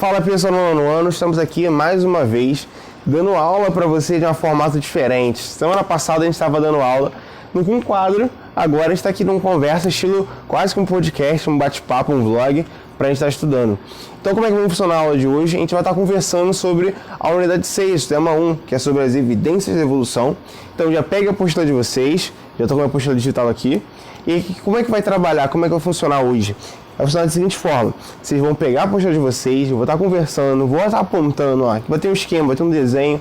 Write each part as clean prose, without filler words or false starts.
Fala pessoal do nono ano, estamos aqui mais uma vez dando aula para você de um formato diferente. Semana passada a gente estava dando aula num quadro, agora a gente está aqui numa conversa estilo quase que um podcast, um bate-papo, um vlog para a gente estar estudando. Então como é que vai funcionar a aula de hoje? A gente vai estar conversando sobre a unidade 6, tema 1, que é sobre as evidências da evolução. Então já pega a apostila de vocês, já estou com a apostila digital aqui. E como é que vai trabalhar, como é que vai funcionar hoje? Vai funcionar da seguinte forma: vocês vão pegar a apostila de vocês, eu vou estar conversando, vou estar apontando, ó, vai ter um esquema, vai ter um desenho,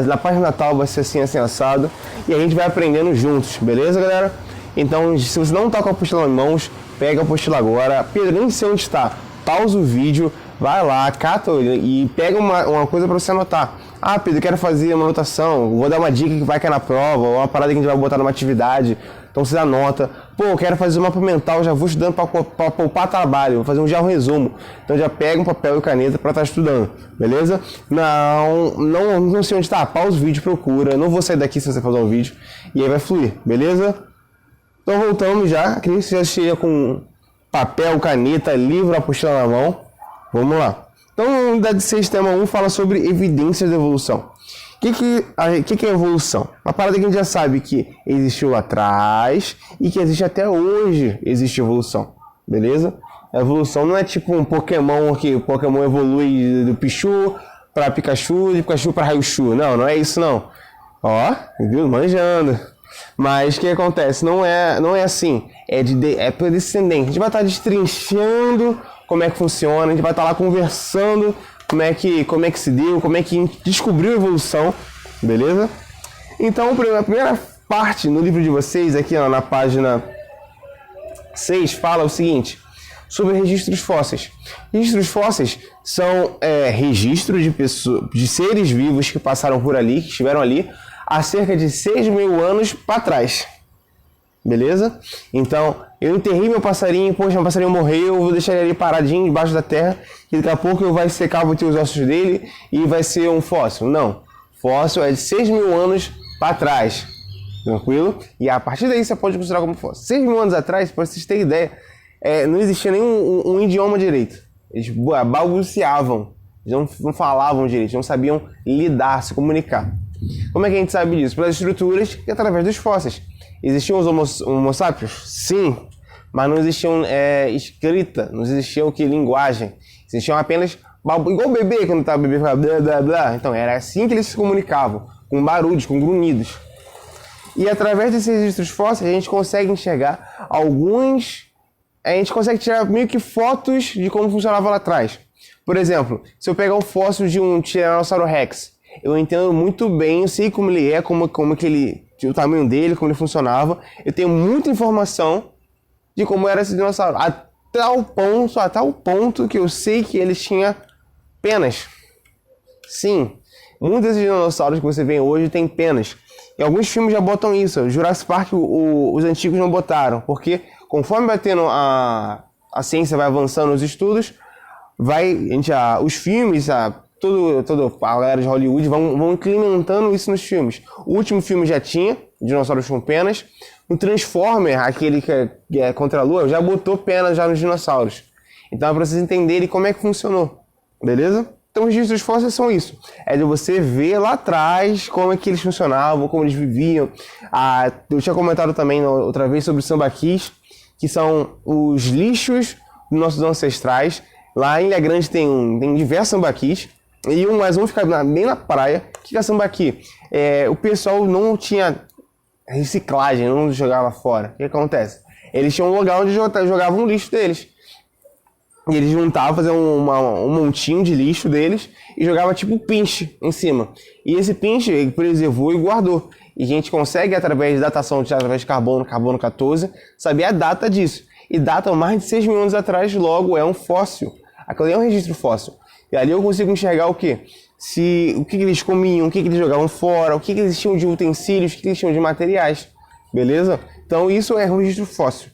na página natal vai ser assim, assim, assado, e a gente vai aprendendo juntos, beleza, galera? Então, se você não está com a apostila em mãos, pega a apostila agora. Pedro, nem sei onde está, pausa o vídeo, vai lá, cata e pega uma coisa para você anotar. Ah, Pedro, eu quero fazer uma anotação, vou dar uma dica que vai cair na prova, ou uma parada que a gente vai botar numa atividade. Então você anota. Pô, eu quero fazer um mapa mental, já vou estudando para poupar trabalho, vou fazer um resumo. Então já pega um papel e caneta para estar estudando, beleza? Não sei onde está, pausa o vídeo, procura. Não vou sair daqui se você fazer um vídeo. E aí vai fluir, beleza? Então voltamos já. Acredito que você já chega com papel, caneta, livro, apostila na mão. Vamos lá. Então, a unidade 6, tema 1, fala sobre evidências da evolução. O que é evolução? Uma parada que a gente já sabe que existiu lá atrás e que existe até hoje, existe evolução, beleza? A evolução não é tipo um Pokémon, que o Pokémon evolui do Pichu para Pikachu, de Pikachu para Raichu. Não é isso não. Ó, viu? Manjando. Mas o que acontece? Não é assim, é por descendente. A gente vai estar destrinchando como é que funciona, a gente vai estar lá conversando como é que se deu, como é que descobriu a evolução, beleza? Então, a primeira parte no livro de vocês, aqui ó, na página 6, fala o seguinte, sobre registros fósseis. Registros fósseis são registros de seres vivos que passaram por ali, que estiveram ali, há cerca de 6.000 anos para trás. Beleza? Então, eu enterrei meu passarinho, poxa, meu passarinho morreu, vou deixar ele ali paradinho debaixo da terra, e daqui a pouco eu vai secar, vou ter os ossos dele e vai ser um fóssil. Não. Fóssil é de 6.000 anos para trás. Tranquilo? E a partir daí você pode considerar como fóssil. 6.000 anos atrás, para vocês terem ideia, não existia nenhum um idioma direito. Eles balbuciavam, eles não falavam direito, não sabiam lidar, se comunicar. Como é que a gente sabe disso? Pelas estruturas e através dos fósseis. Existiam os homo sapiens? Sim, mas não existiam escrita, não existia linguagem. Existiam apenas, igual o bebê, quando estava o bebê falava blá blá blá. Então era assim que eles se comunicavam, com barulhos, com grunhidos. E através desses registros fósseis a gente consegue enxergar a gente consegue tirar meio que fotos de como funcionava lá atrás. Por exemplo, se eu pegar um fóssil de um Tiranossauro Rex, eu entendo muito bem, eu sei como ele é, como que ele, o tamanho dele, como ele funcionava. Eu tenho muita informação de como era esse dinossauro. Até o ponto que eu sei que ele tinha penas. Sim, muitos desses dinossauros que você vê hoje têm penas. E alguns filmes já botam isso. Jurassic Park, os antigos não botaram. Porque conforme vai tendo a ciência vai avançando nos estudos, os filmes, toda a galera de Hollywood vão implementando isso nos filmes. O último filme já tinha dinossauros com penas. O Transformer, aquele que é contra a Lua, já botou penas já nos dinossauros. Então é para vocês entenderem como é que funcionou. Beleza? Então os registros fósseis são isso. É de você ver lá atrás como é que eles funcionavam, como eles viviam. Eu tinha comentado também outra vez sobre os sambaquis, que são os lixos dos nossos ancestrais. Lá em Ilha Grande tem diversos sambaquis. E mais um fica bem na praia. O que é sambaqui? O pessoal não tinha reciclagem, não jogava fora. O que acontece? Eles tinham um lugar onde jogavam o lixo deles. E eles juntavam, faziam um montinho de lixo deles e jogava tipo pinche em cima. E esse pinche ele preservou e guardou. E a gente consegue, através de datação, através de carbono 14, saber a data disso. E data mais de 6.000 anos atrás, logo é um fóssil. Aquilo é um registro fóssil. E ali eu consigo enxergar o quê? O que eles comiam, o que eles jogavam fora, o que eles tinham de utensílios, o que eles tinham de materiais. Beleza? Então isso é um registro fóssil.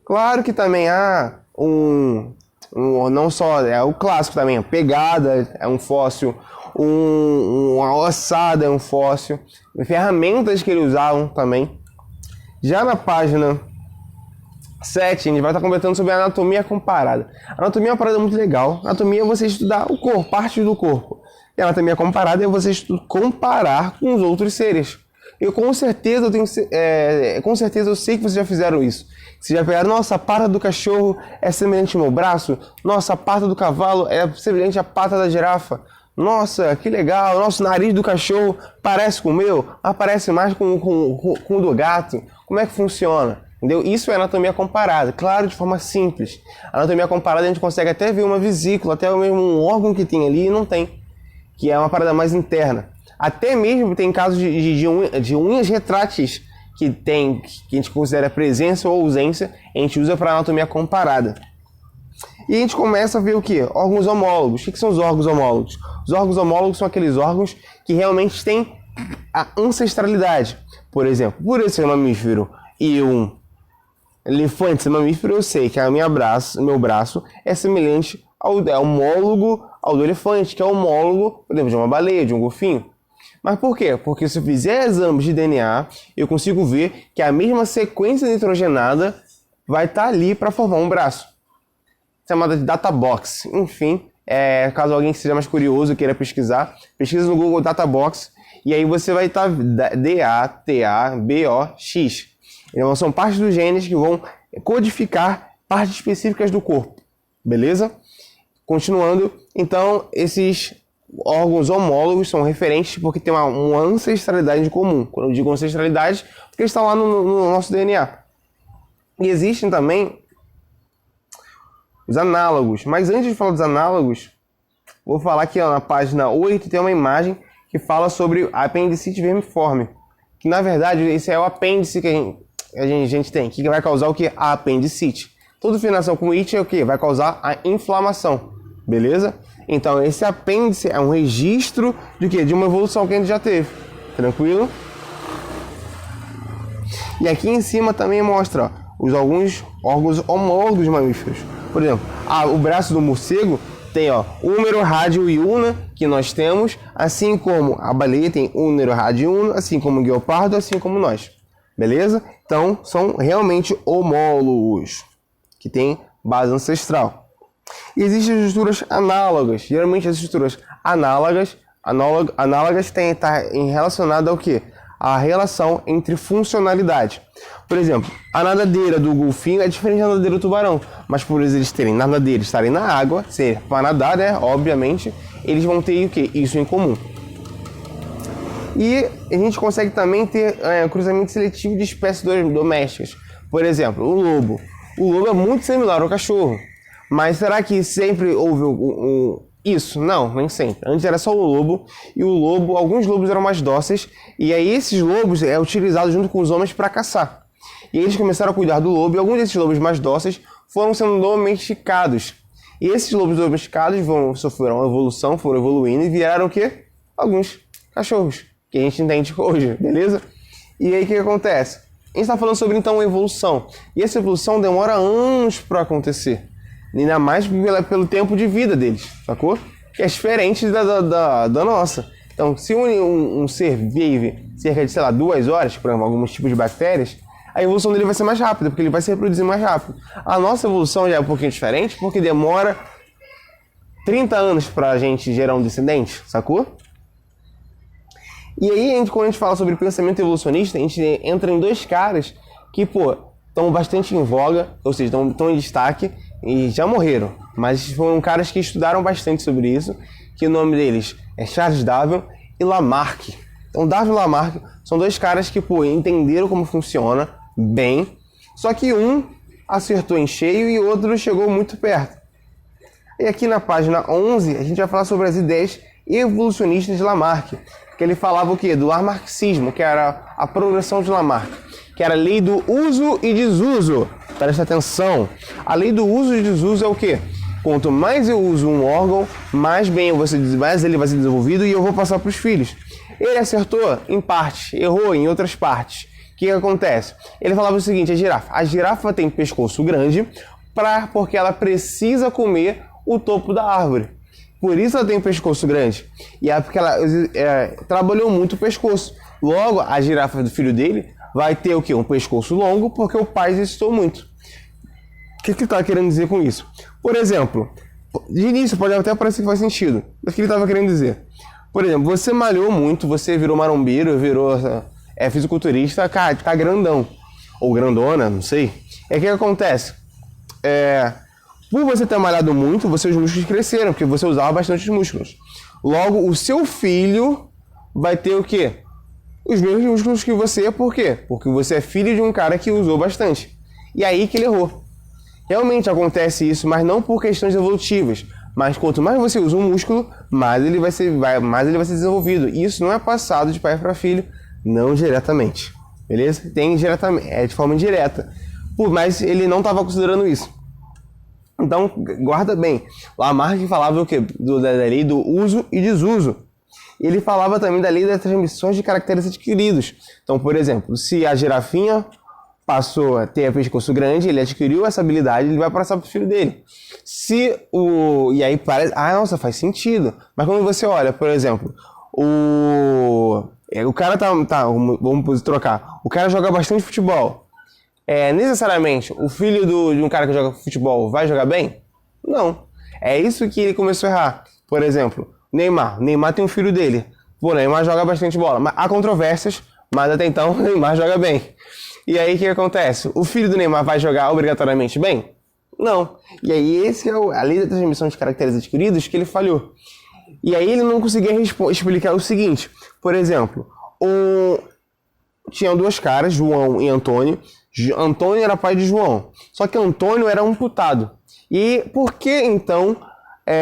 Claro que também há não só, é o clássico também, a pegada é um fóssil, uma ossada é um fóssil, ferramentas que eles usavam também. Já na página 7, a gente vai estar conversando sobre a anatomia comparada. A anatomia é uma parada muito legal. A anatomia é você estudar o corpo, partes do corpo. E a anatomia comparada é você comparar com os outros seres. Eu com certeza eu sei que vocês já fizeram isso. Vocês já pegaram, nossa, a pata do cachorro é semelhante ao meu braço. Nossa, a pata do cavalo é semelhante à pata da girafa. Nossa, que legal. Nosso nariz do cachorro parece com o meu, mas parece mais com o do gato. Como é que funciona? Entendeu? Isso é anatomia comparada, claro, de forma simples. A anatomia comparada a gente consegue até ver uma vesícula, até mesmo um órgão que tem ali e não tem, que é uma parada mais interna. Até mesmo tem casos de unhas retráteis que a gente considera presença ou ausência, a gente usa para anatomia comparada. E a gente começa a ver o que? Órgãos homólogos. O que são os órgãos homólogos? Os órgãos homólogos são aqueles órgãos que realmente têm a ancestralidade. Por exemplo, por eu ser mamífero e um elefante ser mamífero, eu sei que meu braço é semelhante é homólogo ao do elefante, que é homólogo, por exemplo, de uma baleia, de um golfinho. Mas por quê? Porque se eu fizer exames de DNA, eu consigo ver que a mesma sequência nitrogenada vai estar ali para formar um braço. Chamada de databox. Enfim, caso alguém seja mais curioso e queira pesquisar, pesquisa no Google Databox e aí você vai estar DATABOX. Então são partes dos genes que vão codificar partes específicas do corpo. Beleza? Continuando, então esses órgãos homólogos são referentes porque tem uma ancestralidade comum. Quando eu digo ancestralidade, porque eles estão lá no nosso DNA. E existem também os análogos. Mas antes de falar dos análogos, vou falar aqui na página 8 tem uma imagem que fala sobre a apendicite vermiforme. Que na verdade esse é o apêndice que a gente tem, que vai causar o que? A apendicite. Toda inflamação com it é o que? Vai causar a inflamação. Beleza? Então esse apêndice é um registro de quê? De uma evolução que a gente já teve. Tranquilo? E aqui em cima também mostra alguns órgãos homólogos de mamíferos. Por exemplo, o braço do morcego tem úmero, rádio e una, que nós temos, assim como a baleia tem úmero, rádio e una, assim como o guepardo, assim como nós. Beleza? Então, são realmente homólogos, que têm base ancestral. E existem as estruturas análogas. Geralmente as estruturas análogas tá relacionadas ao quê? A relação entre funcionalidade. Por exemplo, a nadadeira do golfinho é diferente da nadadeira do tubarão, mas por eles terem nadadeira, estarem na água, ser para nadar, né, obviamente, eles vão ter o quê? Isso em comum. E a gente consegue também ter cruzamento seletivo de espécies domésticas. Por exemplo, o lobo. O lobo é muito similar ao cachorro, mas será que sempre houve isso? Não, nem sempre. Antes era só o lobo, e alguns lobos eram mais dóceis, e aí esses lobos é utilizado junto com os homens para caçar. E eles começaram a cuidar do lobo, e alguns desses lobos mais dóceis foram sendo domesticados. E esses lobos domesticados sofreram uma evolução, foram evoluindo e viraram o quê? Alguns cachorros, que a gente entende hoje, beleza? E aí o que acontece? A gente está falando sobre então evolução, e essa evolução demora anos para acontecer. Ainda mais pelo tempo de vida deles, sacou? Que é diferente da nossa. Então, se um ser vive cerca de, 2 horas, por exemplo, alguns tipos de bactérias, a evolução dele vai ser mais rápida, porque ele vai se reproduzir mais rápido. A nossa evolução já é um pouquinho diferente, porque demora 30 anos para a gente gerar um descendente, sacou? E aí, quando a gente fala sobre pensamento evolucionista, a gente entra em 2 caras que, estão bastante em voga, ou seja, estão em destaque, e já morreram, mas foram caras que estudaram bastante sobre isso, que o nome deles é Charles Darwin e Lamarck. Então Darwin e Lamarck são 2 caras que entenderam como funciona bem, só que um acertou em cheio e o outro chegou muito perto. E aqui na página 11 a gente vai falar sobre as ideias evolucionistas de Lamarck, que ele falava o quê? Do lamarxismo, que era a progressão de Lamarck, que era a lei do uso e desuso. Presta atenção. A lei do uso e desuso é o quê? Quanto mais eu uso um órgão, mais ele vai ser desenvolvido e eu vou passar para os filhos. Ele acertou em partes, errou em outras partes. O que acontece? Ele falava o seguinte, a girafa tem pescoço grande porque ela precisa comer o topo da árvore. Por isso ela tem um pescoço grande. E é porque ela trabalhou muito o pescoço. Logo, a girafa do filho dele vai ter o quê? Um pescoço longo, porque o pai exercitou muito. que ele está querendo dizer com isso? Por exemplo, de início pode até parecer que faz sentido, mas o que ele estava querendo dizer? Por exemplo, você malhou muito, você virou marombeiro, virou fisiculturista, cara, tá grandão. Ou grandona, não sei. O que acontece? Por você ter malhado muito, seus músculos cresceram, porque você usava bastante os músculos. Logo, o seu filho vai ter o quê? Os mesmos músculos que você, por quê? Porque você é filho de um cara que usou bastante. E aí que ele errou. Realmente acontece isso, mas não por questões evolutivas. Mas quanto mais você usa um músculo, mais ele vai ser desenvolvido. E isso não é passado de pai para filho, não diretamente. Beleza? Tem diretamente, de forma indireta. Mas ele não estava considerando isso. Então, guarda bem. Lamarck falava o quê? Da lei do uso e desuso. Ele falava também da lei das transmissões de caracteres adquiridos. Então, por exemplo, se a girafinha passou a ter pescoço grande, ele adquiriu essa habilidade, ele vai passar para o filho dele. E aí parece... nossa, faz sentido. Mas quando você olha, por exemplo, o cara vamos trocar. O cara joga bastante futebol. Necessariamente, o filho de um cara que joga futebol vai jogar bem? Não. É isso que ele começou a errar. Por exemplo, Neymar. Neymar tem um filho dele. Neymar joga bastante bola. Há controvérsias, mas até então o Neymar joga bem. E aí o que acontece? O filho do Neymar vai jogar obrigatoriamente bem? Não. E aí esse é a lei da transmissão de caracteres adquiridos que ele falhou. E aí ele não conseguia explicar o seguinte. Por exemplo, tinham dois caras, João e Antônio. Antônio era pai de João. Só que Antônio era amputado. E por que então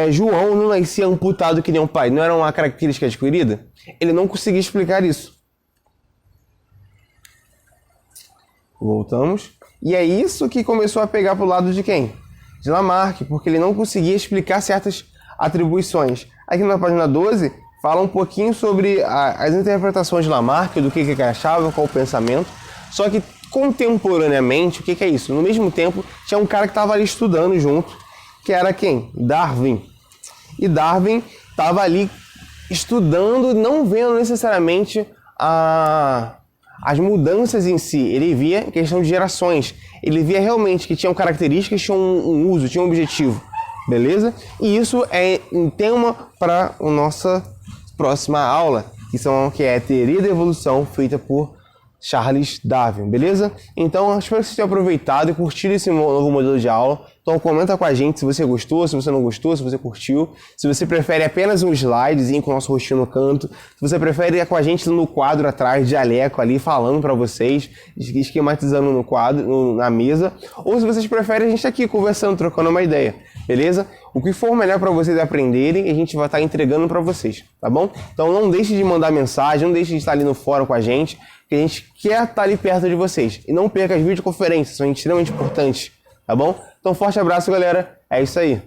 João não nascia amputado que nem o pai? Não era uma característica adquirida? Ele não conseguia explicar isso. Voltamos. E é isso que começou a pegar pro lado de quem? De Lamarck, porque ele não conseguia explicar certas atribuições. Aqui na página 12, fala um pouquinho sobre as interpretações de Lamarck, do que ele achava, qual o pensamento. Só que contemporaneamente, o que é isso? No mesmo tempo, tinha um cara que estava ali estudando junto, que era quem? Darwin. E Darwin estava ali estudando, não vendo necessariamente as mudanças em si. Ele via questão de gerações. Ele via realmente que tinham características, tinham um uso, tinham um objetivo. Beleza? E isso é um tema para a nossa próxima aula, que é a teoria da evolução feita por Charles Darwin, beleza? Então, espero que vocês tenham aproveitado e curtido esse novo modelo de aula. Então, comenta com a gente se você gostou, se você não gostou, se você curtiu. Se você prefere apenas um slidezinho com o nosso rostinho no canto. Se você prefere ir com a gente no quadro atrás, de jaleco ali, falando para vocês, esquematizando no quadro, na mesa. Ou se vocês preferem a gente aqui conversando, trocando uma ideia, beleza? O que for melhor para vocês aprenderem, a gente vai estar entregando para vocês, tá bom? Então, não deixe de mandar mensagem, não deixe de estar ali no fórum com a gente, que a gente quer estar ali perto de vocês. E não perca as videoconferências, são extremamente importantes, tá bom? Então, forte abraço, galera. É isso aí.